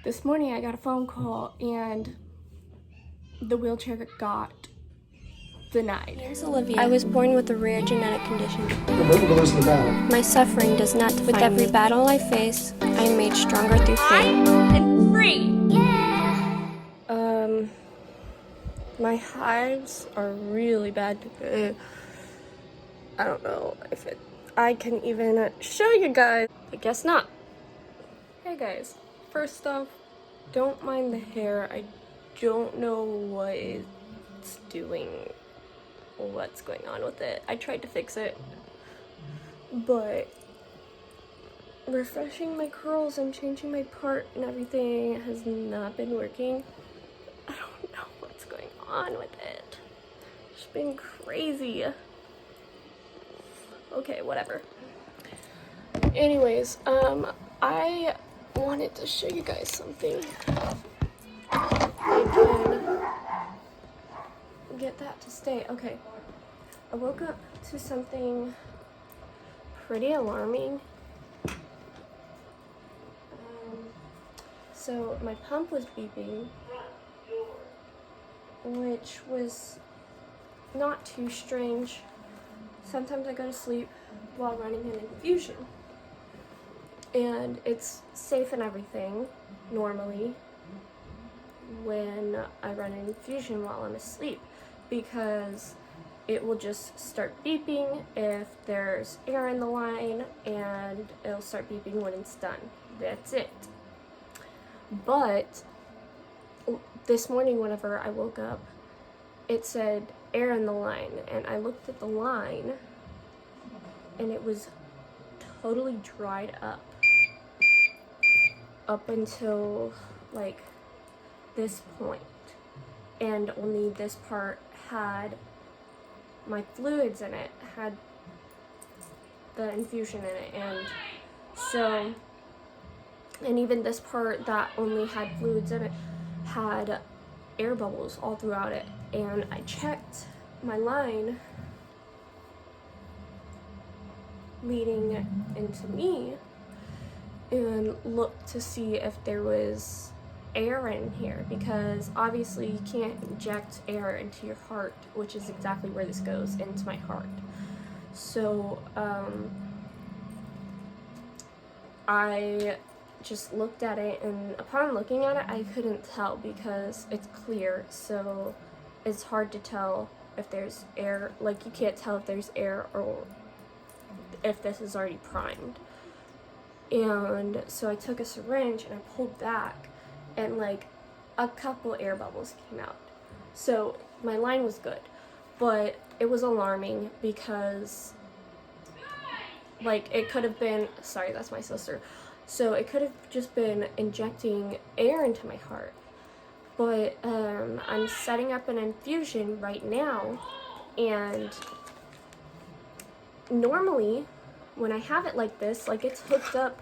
This morning I got a phone call and the wheelchair got denied. Here's Olivia. I was born with a rare genetic condition. We're losing the battle. My suffering does not define me. With every battle I face, I am made stronger through faith. And free! My hives are really bad today. I don't know if I can even show you guys. I guess not. Hey guys, first off, don't mind the hair. I don't know what it's doing, what's going on with it. I tried to fix it, but refreshing my curls and changing my part and everything has not been working. I don't know what's going on with it. It's been crazy. Okay, whatever. Anyways, I wanted to show you guys something. I can get that to stay. Okay. I woke up to something pretty alarming. So my pump was beeping, which was not too strange. Sometimes I go to sleep while running an infusion, and it's safe and everything normally when I run an infusion while I'm asleep, because it will just start beeping if there's air in the line, and it'll start beeping when it's done. That's it. But this morning, whenever I woke up, it said air in the line, and I looked at the line and it was totally dried up until like this point, and only this part had my fluids in it, had the infusion in it, and so, and even this part that only had fluids in it had air bubbles all throughout it. And I checked my line leading into me and looked to see if there was air in here, because obviously you can't inject air into your heart, which is exactly where this goes, into my heart. So I just looked at it, and upon looking at it, I couldn't tell because it's clear, so it's hard to tell if there's air. Like, you can't tell if there's air or if this is already primed. And so I took a syringe and I pulled back, and like a couple air bubbles came out. So my line was good, but it was alarming because like it could have been, sorry, that's my sister. So it could have just been injecting air into my heart. But I'm setting up an infusion right now, and normally when I have it like this, like it's hooked up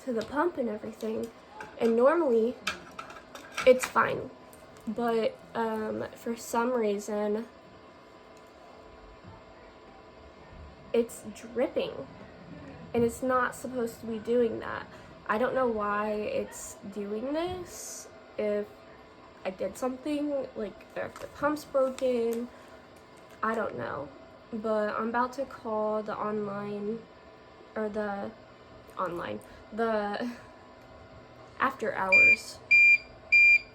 to the pump and everything, and normally it's fine. But for some reason it's dripping, and it's not supposed to be doing that. I don't know why it's doing this, if I did something, like if the pump's broken, I don't know. But I'm about to call the after hours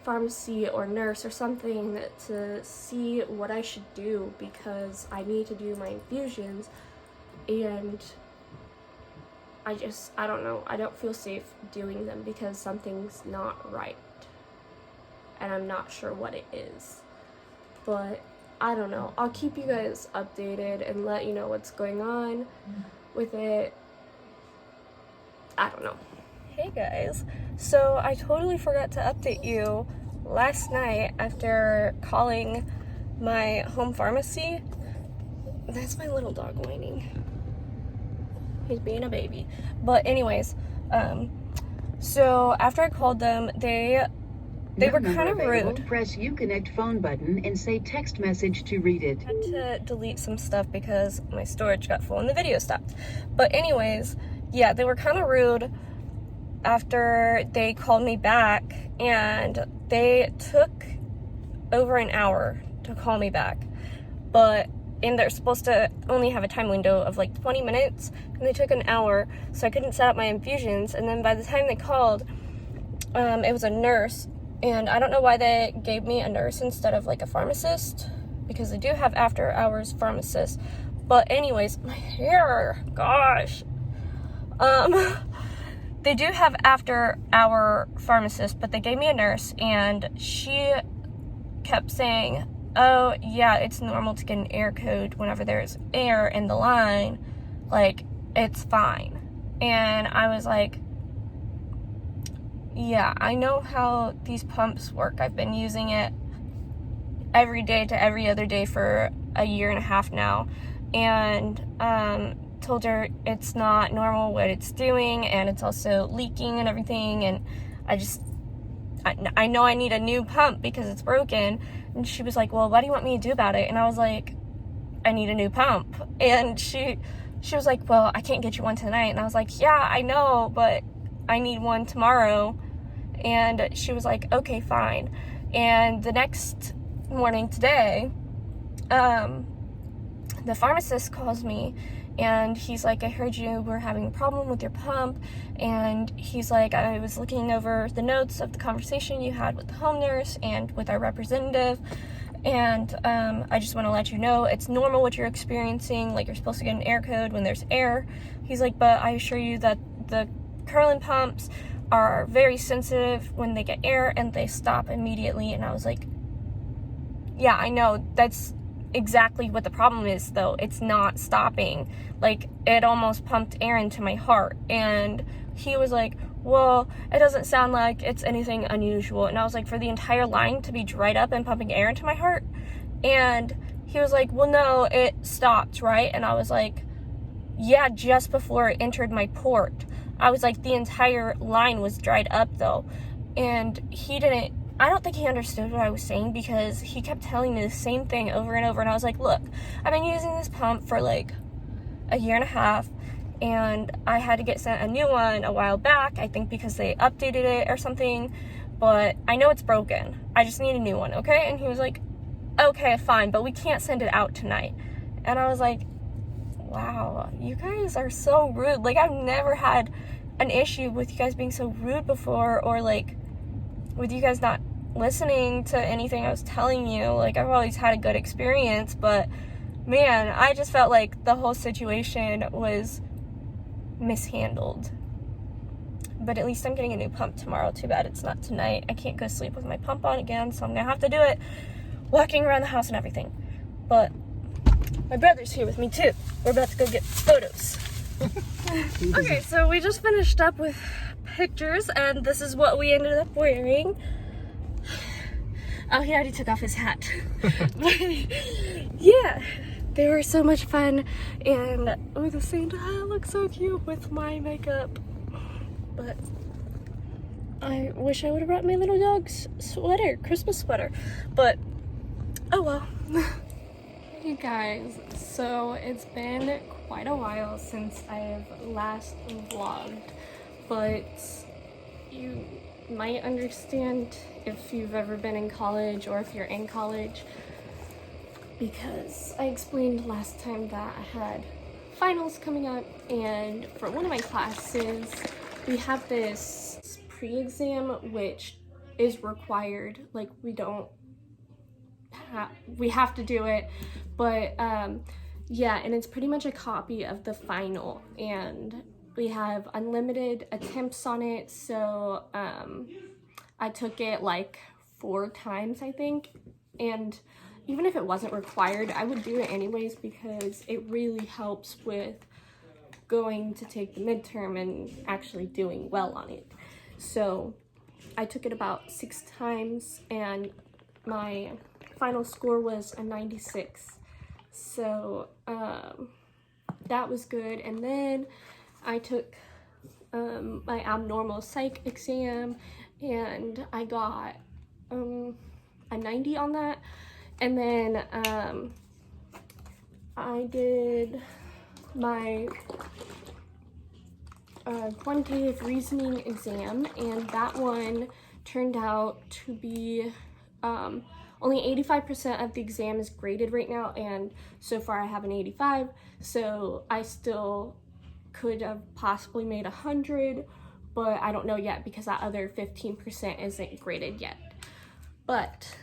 pharmacy or nurse or something to see what I should do, because I need to do my infusions, and I don't know, I don't feel safe doing them because something's not right, and I'm not sure what it is. But I don't know, I'll keep you guys updated and let you know what's going on with it. I don't know. Hey guys, so I totally forgot to update you. Last night, after calling my home pharmacy, that's my little dog whining. He's being a baby. But anyways, so after I called them, they were kind of rude. Press Uconnect phone button and say text message to read it. I had to delete some stuff because my storage got full and the video stopped. But anyways, yeah, they were kind of rude. after they called me back, and they took over an hour to call me back, and they're supposed to only have a time window of like 20 minutes, and they took an hour, so I couldn't set up my infusions. And then by the time they called, it was a nurse, and I don't know why they gave me a nurse instead of like a pharmacist, because they do have after hours pharmacists. But anyways, my hair, gosh, they do have after hour pharmacists, but they gave me a nurse, and she kept saying, oh yeah, it's normal to get an air code whenever there's air in the line, like it's fine. And I was like, yeah, I know how these pumps work. I've been using it every day to every other day for a year and a half now, and told her it's not normal what it's doing, and it's also leaking and everything, and I know I need a new pump because it's broken. And she was like, well, what do you want me to do about it? And I was like, I need a new pump. And she was like, well, I can't get you one tonight. And I was like, yeah, I know, but I need one tomorrow. And she was like, okay, fine. And the next morning today, the pharmacist calls me, and he's like, I heard you were having a problem with your pump. And he's like, I was looking over the notes of the conversation you had with the home nurse and with our representative, and I just want to let you know it's normal what you're experiencing. Like, you're supposed to get an air code when there's air. He's like, but I assure you that the Curlin pumps are very sensitive when they get air, and they stop immediately. And I was like, yeah, I know, that's exactly what the problem is, though. It's not stopping. Like, it almost pumped air into my heart. And he was like, well, it doesn't sound like it's anything unusual. And I was like, for the entire line to be dried up and pumping air into my heart? And he was like, well, no, it stopped, right? And I was like, yeah, just before it entered my port. I was like, the entire line was dried up, though. And I don't think he understood what I was saying, because he kept telling me the same thing over and over. And I was like, look, I've been using this pump for like a year and a half, and I had to get sent a new one a while back, I think because they updated it or something, but I know it's broken. I just need a new one, okay? And he was like, okay, fine, but we can't send it out tonight. And I was like, wow, you guys are so rude. Like, I've never had an issue with you guys being so rude before, or like with you guys not listening to anything I was telling you. Like, I've always had a good experience, but man, I just felt like the whole situation was mishandled. But at least I'm getting a new pump tomorrow. Too bad it's not tonight. I can't go sleep with my pump on again, so I'm gonna have to do it walking around the house and everything. But my brother's here with me too. We're about to go get photos. Okay, so we just finished up with pictures, and this is what we ended up wearing. Oh, he already took off his hat. But yeah, they were so much fun, and with the same time, I look so cute with my makeup. But I wish I would have brought my little dog's sweater, Christmas sweater. But oh well. Hey guys, so it's been quite a while since I have last vlogged, but you might understand if you've ever been in college, or if you're in college, because I explained last time that I had finals coming up, and for one of my classes we have this pre-exam which is required. Like, we have to do it, but yeah, and it's pretty much a copy of the final, and we have unlimited attempts on it. So I took it like 4 times, I think, and even if it wasn't required, I would do it anyways, because it really helps with going to take the midterm and actually doing well on it. So I took it about 6 times, and my final score was a 96. So that was good. And then I took my abnormal psych exam, and I got a 90 on that. And then I did my a quantitative reasoning exam, and that one turned out to be only 85% of the exam is graded right now, and so far I have an 85, so I still could have possibly made 100, but I don't know yet because that other 15% isn't graded yet. But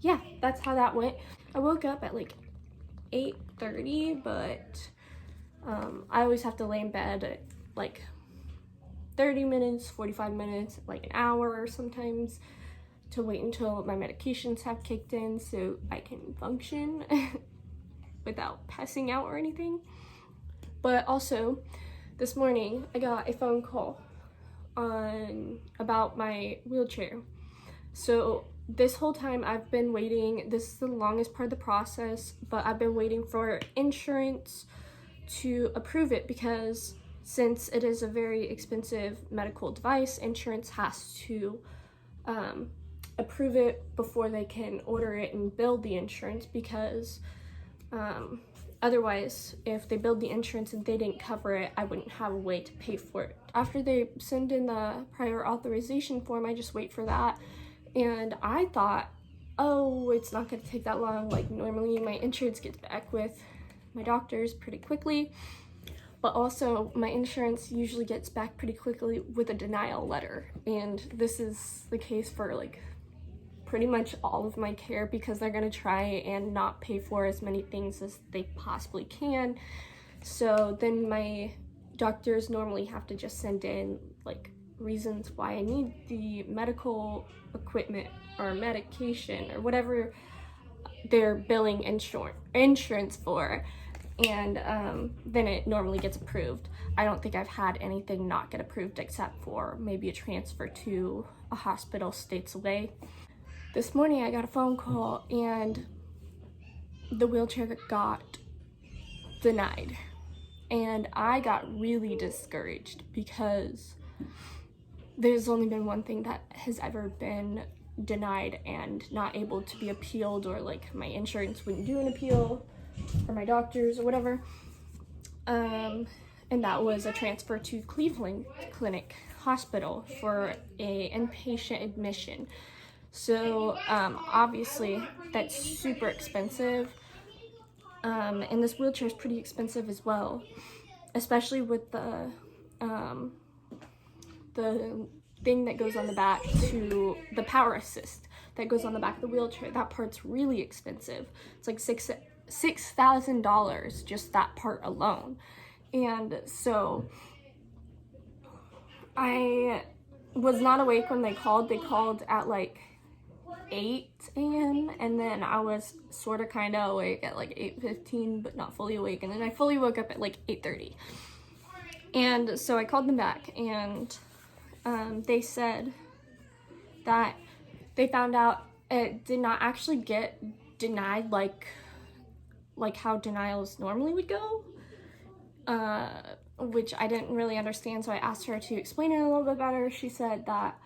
yeah, that's how that went. I woke up at like 8:30, but I always have to lay in bed at like 30 minutes, 45 minutes, like an hour sometimes, to wait until my medications have kicked in so I can function without passing out or anything. But also, this morning I got a phone call about my wheelchair. So this whole time I've been waiting. This is the longest part of the process, but I've been waiting for insurance to approve it, because since it is a very expensive medical device, insurance has to approve it before they can order it and bill the insurance, because otherwise, if they billed the insurance and they didn't cover it, I wouldn't have a way to pay for it. After they send in the prior authorization form, I just wait for that. And I thought, oh, it's not gonna take that long. Like, normally my insurance gets back with my doctors pretty quickly, but also my insurance usually gets back pretty quickly with a denial letter. And this is the case for like pretty much all of my care, because they're gonna try and not pay for as many things as they possibly can. So then my doctors normally have to just send in like reasons why I need the medical equipment or medication or whatever they're billing insurance for, and then it normally gets approved. I don't think I've had anything not get approved except for maybe a transfer to a hospital states away. This morning I got a phone call and the wheelchair got denied, and I got really discouraged because there's only been one thing that has ever been denied and not able to be appealed, or like my insurance wouldn't do an appeal, or my doctors or whatever, and that was a transfer to Cleveland Clinic Hospital for a inpatient admission. So obviously that's super expensive, and this wheelchair is pretty expensive as well, especially with the thing that goes on the back, to the power assist that goes on the back of the wheelchair. That part's really expensive. It's like $6,000 just that part alone. And so I was not awake when they called. They called at like 8 a.m. and then I was sort of kind of awake at like 8:15, but not fully awake, and then I fully woke up at like 8:30. And so I called them back, and they said that they found out it did not actually get denied like how denials normally would go, which I didn't really understand, so I asked her to explain it a little bit better. She said that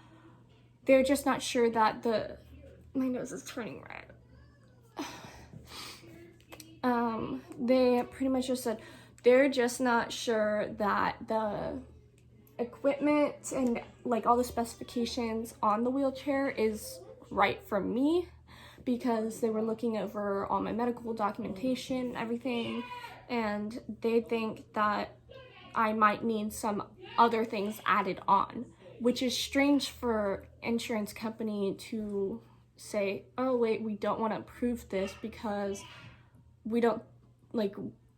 they're just not sure that my nose is turning red. They pretty much just said they're just not sure that the equipment and like all the specifications on the wheelchair is right for me, because they were looking over all my medical documentation and everything, and they think that I might need some other things added on, which is strange for insurance company to say, oh wait, we don't want to approve this because we don't, like,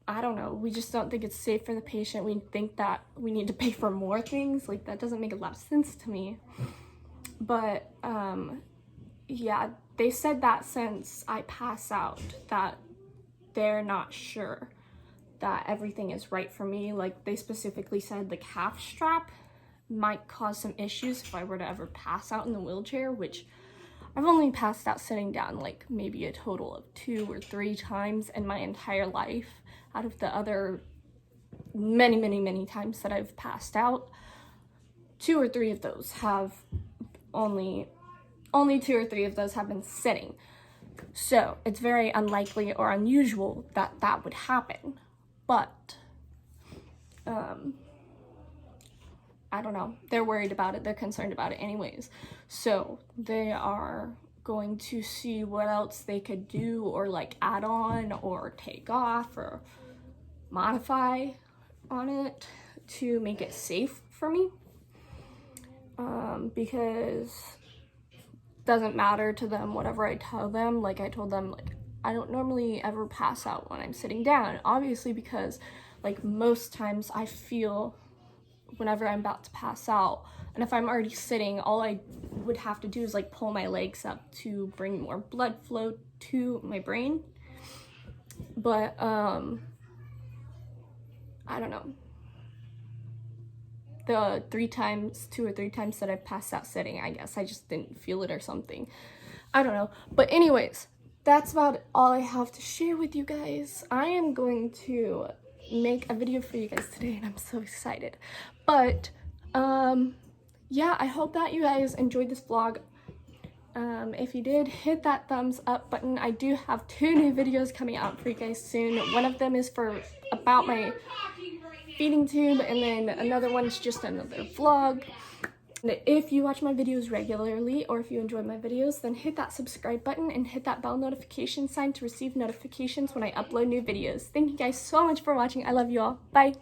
I don't know, we just don't think it's safe for the patient. We think that we need to pay for more things. Like, that doesn't make a lot of sense to me. But yeah, they said that since I pass out, that they're not sure that everything is right for me. Like, they specifically said the calf strap might cause some issues if I were to ever pass out in the wheelchair, which I've only passed out sitting down like maybe a total of 2 or 3 times in my entire life, out of the other many times that I've passed out. 2 or 3 of those have only 2 or 3 of those have been sitting. So it's very unlikely or unusual that that would happen. But I don't know, they're worried about it, they're concerned about it anyways. So they are going to see what else they could do or like add on or take off or modify on it to make it safe for me. Because it doesn't matter to them whatever I tell them. Like I told them, like, I don't normally ever pass out when I'm sitting down, obviously, because like most times I feel whenever I'm about to pass out, and if I'm already sitting, all I would have to do is like pull my legs up to bring more blood flow to my brain. But I don't know, the 2 or 3 times that I've passed out sitting, I guess I just didn't feel it or something, I don't know. But anyways, that's about all I have to share with you guys. I am going to make a video for you guys today, and I'm so excited. But yeah, I hope that you guys enjoyed this vlog. If you did, hit that thumbs up button. I do have 2 new videos coming out for you guys soon. One of them is about my feeding tube, and then another one is just another vlog. And if you watch my videos regularly, or if you enjoy my videos, then hit that subscribe button and hit that bell notification sign to receive notifications when I upload new videos. Thank you guys so much for watching. I love you all. Bye.